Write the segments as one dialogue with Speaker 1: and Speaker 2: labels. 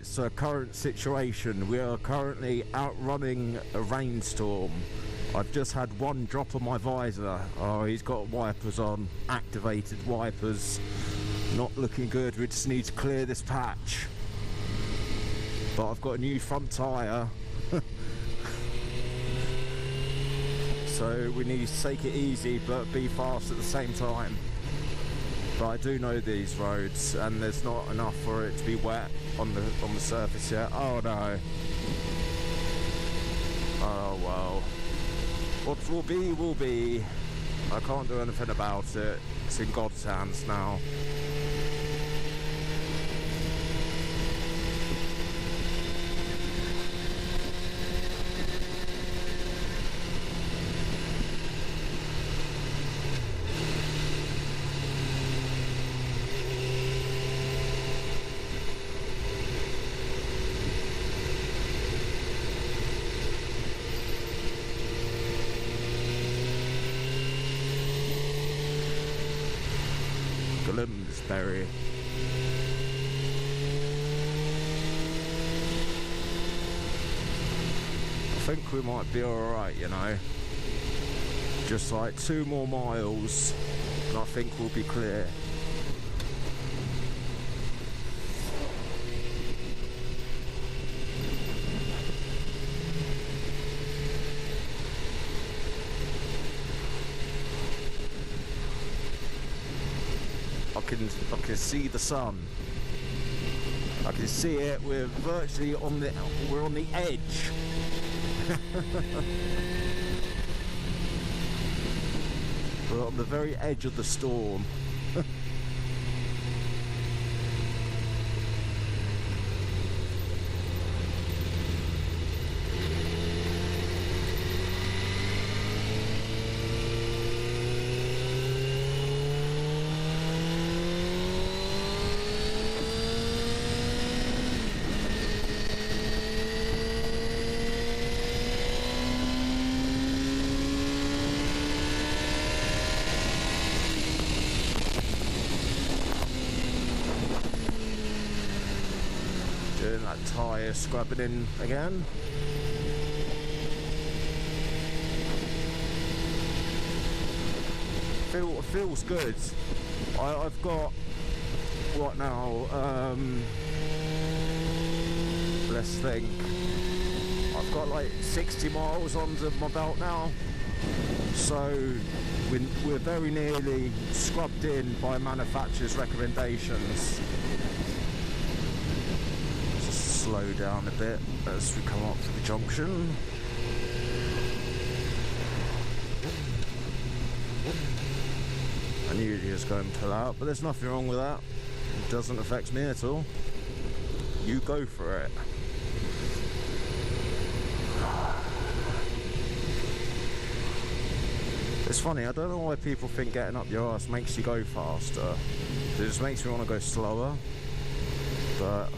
Speaker 1: So current situation, we are currently outrunning a rainstorm. I've just had one drop on my visor. Oh, he's got wipers on, activated wipers. Not looking good, we just need to clear this patch. But I've got a new front tyre. So we need to take it easy but be fast at the same time. But I do know these roads, and there's not enough for it to be wet on the surface yet. Oh no. Oh well. What will be, will be. I can't do anything about it. It's in God's hands now. Bloomsbury. I think we might be alright, you know. Just like 2 more miles and I think we'll be clear. I can see the sun. I can see it. We're virtually on the edge. We're on the very edge of the storm. Doing that tyre scrubbing in again. Feels good. I've got what now? Let's think. I've got like 60 miles under my belt now, so we're very nearly scrubbed in by manufacturer's recommendations. Slow down a bit as we come up to the junction. I knew he was going to pull out, but there's nothing wrong with that. It doesn't affect me at all. You go for it. It's funny, I don't know why people think getting up your arse makes you go faster. It just makes me want to go slower, but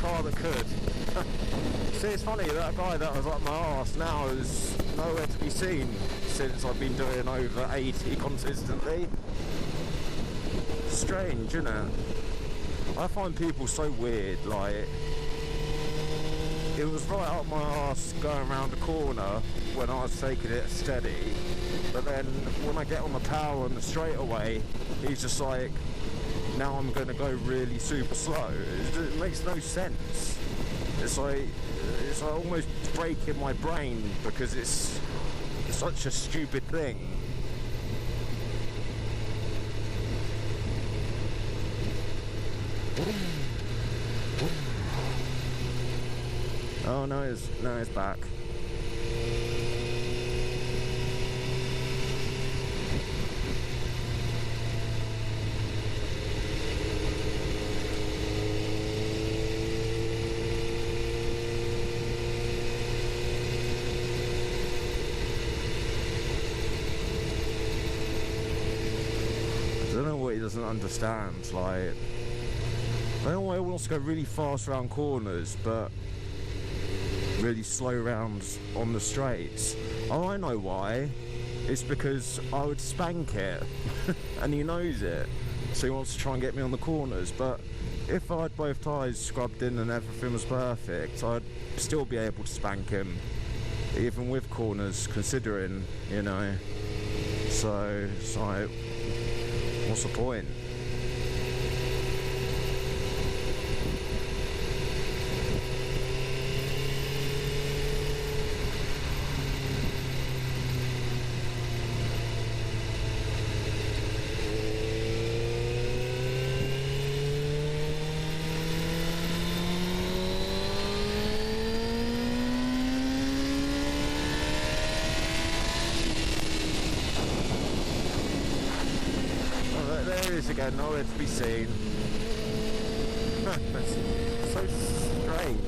Speaker 1: car that could. See, it's funny, that guy that was up my arse now is nowhere to be seen since I've been doing over 80 consistently. strange, isn't it? I find people so weird. Like, it was right up my arse going around the corner when I was taking it steady, but then when I get on the power and the straightaway, he's just like, now I'm going to go really super slow. It makes no sense. It's like almost breaking my brain because it's such a stupid thing. Oh no, it's back. I don't know what he doesn't understand. Like, I don't know why he wants to go really fast around corners, but really slow rounds on the straights. Oh, I know why. It's because I would spank it, and he knows it, so he wants to try and get me on the corners. But if I had both tyres scrubbed in and everything was perfect, I'd still be able to spank him, even with corners, considering, you know. So it's like, what's the point? Again, nowhere to be seen. That's so strange.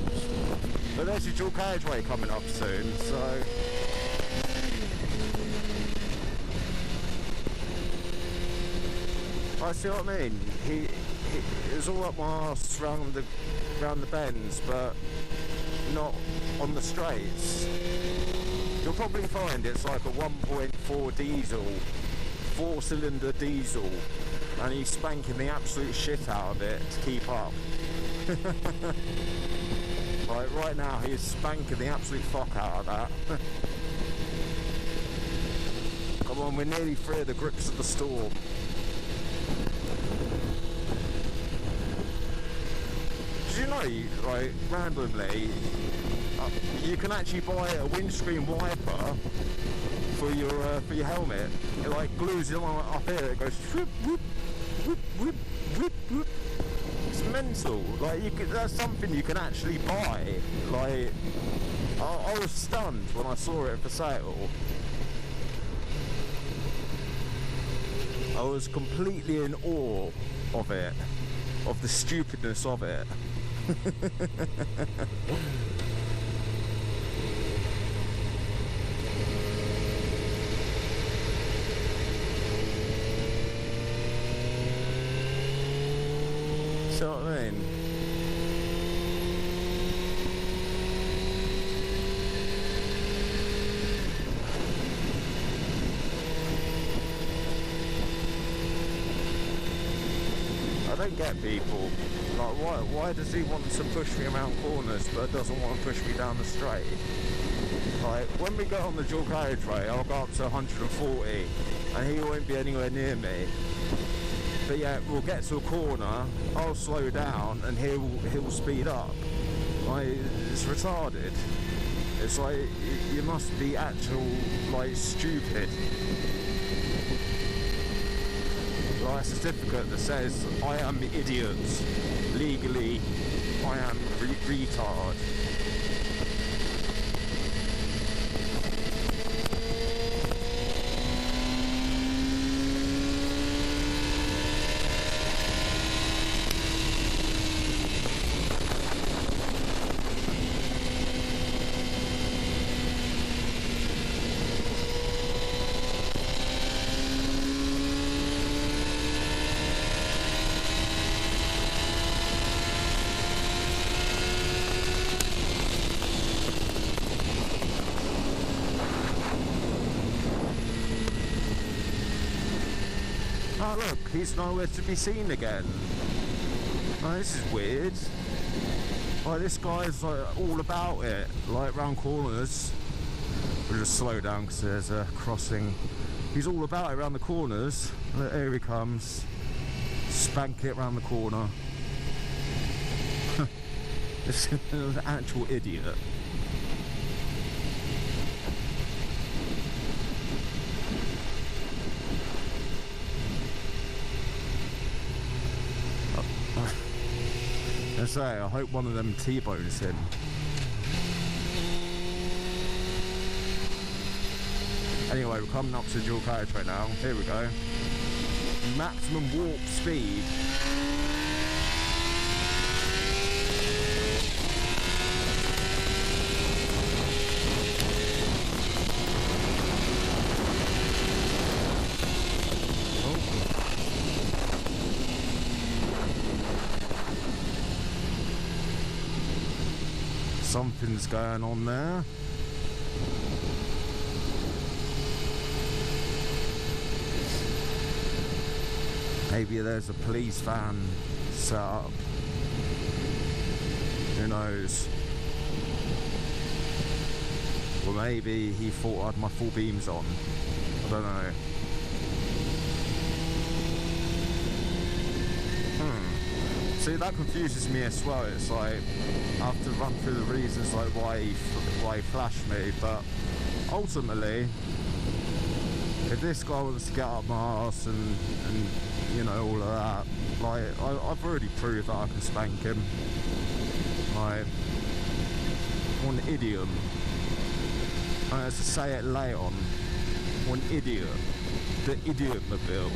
Speaker 1: But there's your dual carriageway coming up soon, so I see what I mean. It was all up my arse round the bends, but not on the straights. You'll probably find it's like a 1.4 diesel, 4-cylinder diesel, and he's spanking the absolute shit out of it to keep up. Like right now he's spanking the absolute fuck out of that. Come on, we're nearly through the grips of the storm. Did you know, like, randomly, you can actually buy a windscreen wiper for your helmet? It like glues it on up here, it goes whoop, whoop, whoop, whoop, whoop, whoop. It's mental. Like, that's something you can actually buy. Like, I was stunned when I saw it for sale. I was completely in awe of it, of the stupidness of it. See what I mean? I don't get people. Like, why does he want to push me around corners but doesn't want to push me down the straight? Like, when we go on the dual carriageway, I'll go up to 140 and he won't be anywhere near me. But yeah, we'll get to a corner, I'll slow down and he'll speed up. Like, it's retarded. It's like, you must be actual, like, stupid. Like a certificate that says, I am idiot. Legally, I am retard. Oh look, he's nowhere to be seen again. Oh, this is weird. Like, this guy's like all about it, like round corners. We'll just slow down because there's a crossing. He's all about it around the corners. Here he comes. Spank it round the corner. This is an actual idiot. I say, I hope one of them T-bones him. Anyway, we're coming up to dual carriageway now. Here we go. Maximum warp speed. Something's going on there. Maybe there's a police van set up. Who knows? Or maybe he thought I had my full beams on. I don't know. See, that confuses me as well. It's like, I have to run through the reasons like why he flashed me, but ultimately, if this guy wants to get up my arse and you know, all of that, like, I've already proved that I can spank him. Like, one idiot. I have to say it late on. One idiot. The idiot mobile.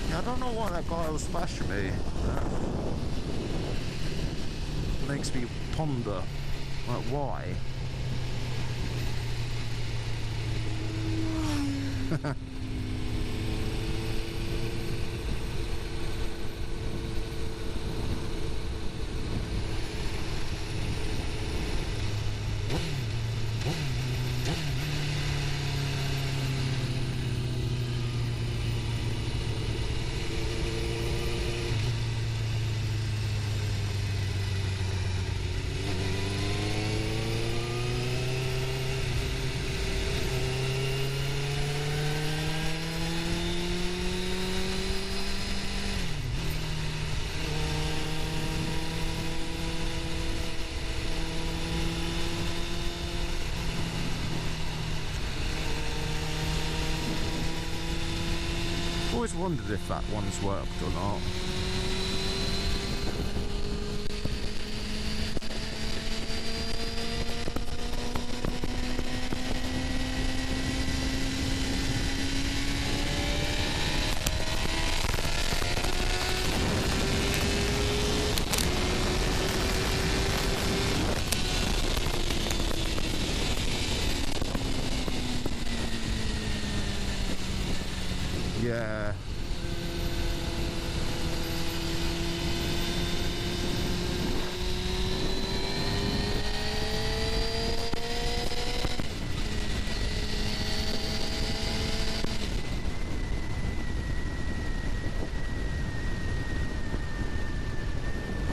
Speaker 1: I don't know why that guy was flashing me. That makes me ponder. Like, why? Always wondered if that one's worked or not. Yeah.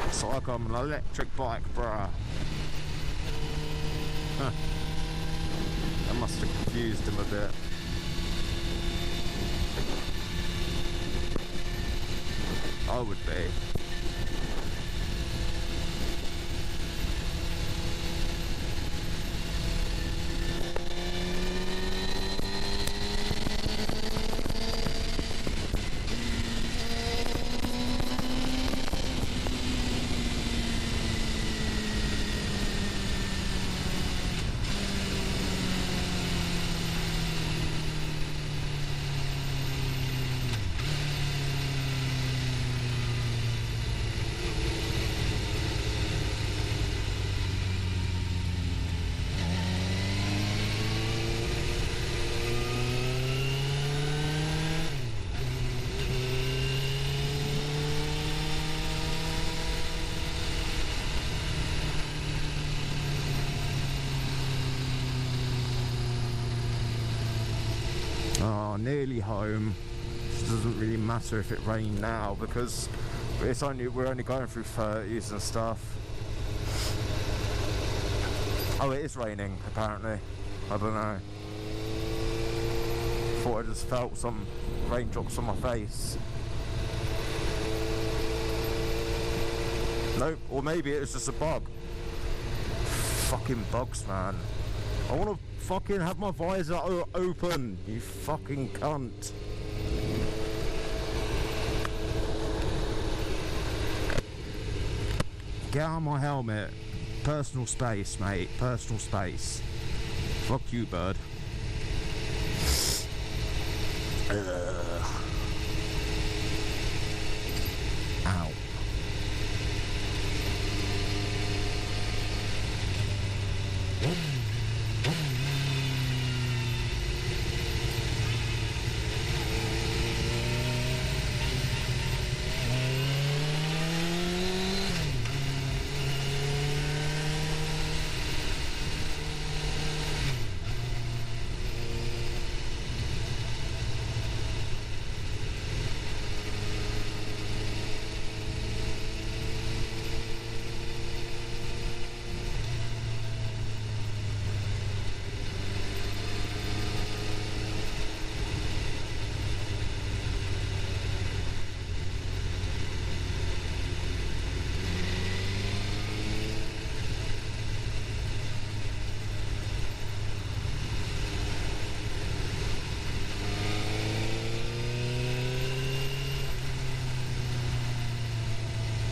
Speaker 1: It's like I'm an electric bike, bruh. Huh. That must have confused him a bit. I would be. nearly home. It doesn't really matter if it rained now because we're only going through 30s and stuff. Oh, it is raining apparently. I don't know. Thought I just felt some raindrops on my face. Nope, or maybe it was just a bug. Fucking bugs, man. I want to fucking have my visor open, you fucking cunt. Get out of my helmet. Personal space, mate. Personal space. Fuck you, bird. Ow.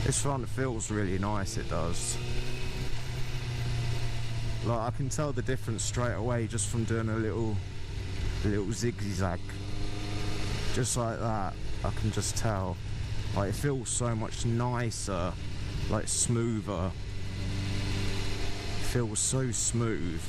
Speaker 1: This front feels really nice, it does. Like, I can tell the difference straight away just from doing a little zigzag. Just like that, I can just tell. Like, it feels so much nicer, like smoother. It feels so smooth.